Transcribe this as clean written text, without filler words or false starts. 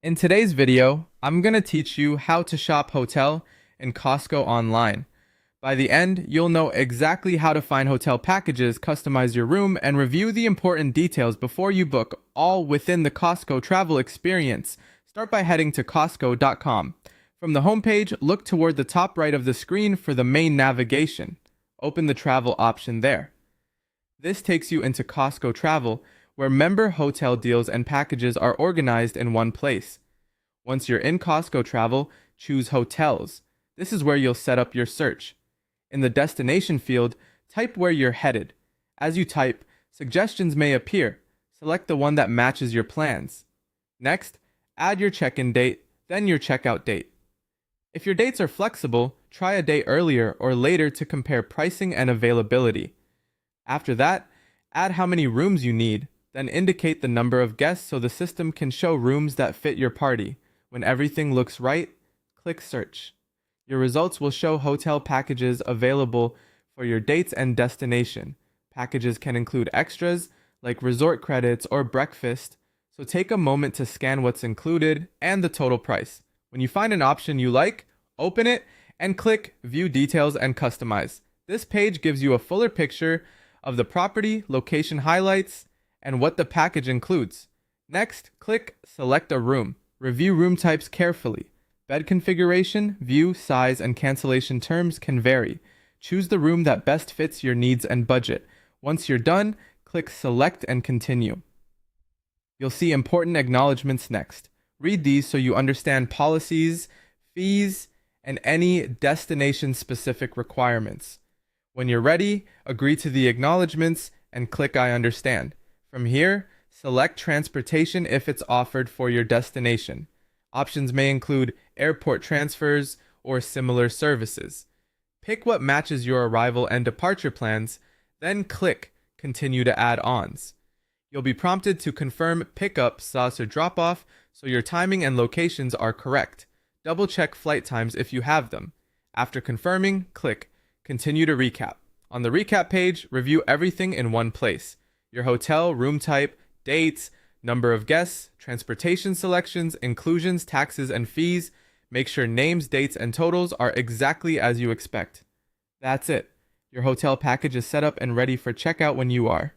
In today's video, I'm going to teach you how to shop hotel in Costco online. By the end, you'll know exactly how to find hotel packages, customize your room, and review the important details before you book, all within the Costco Travel experience. Start by heading to Costco.com. From the homepage, look toward the top right of the screen for the main navigation. Open the travel option there. This takes you into Costco Travel, where member hotel deals and packages are organized in one place. Once you're in Costco Travel, choose Hotels. This is where you'll set up your search. In the destination field, type where you're headed. As you type, suggestions may appear. Select the one that matches your plans. Next, add your check-in date, then your checkout date. If your dates are flexible, try a day earlier or later to compare pricing and availability. After that, add how many rooms you need, then indicate the number of guests so the system can show rooms that fit your party. When everything looks right, click Search. Your results will show hotel packages available for your dates and destination. Packages can include extras like resort credits or breakfast, so take a moment to scan what's included and the total price. When you find an option you like, open it and click View Details and Customize. This page gives you a fuller picture of the property, location highlights, and what the package includes. Next, click Select a Room. Review room types carefully. Bed configuration, view, size, and cancellation terms can vary. Choose the room that best fits your needs and budget. Once you're done, click Select and Continue. You'll see important acknowledgements next. Read these so you understand policies, fees, and any destination-specific requirements. When you're ready, agree to the acknowledgements and click I understand. From here, select transportation if it's offered for your destination. Options may include airport transfers or similar services. Pick what matches your arrival and departure plans, then click Continue to Add-ons. You'll be prompted to confirm pickup, or drop-off so your timing and locations are correct. Double-check flight times if you have them. After confirming, click Continue to Recap. On the recap page, review everything in one place. Your hotel, room type, dates, number of guests, transportation selections, inclusions, taxes, and fees. Make sure names, dates, and totals are exactly as you expect. That's it. Your hotel package is set up and ready for checkout when you are.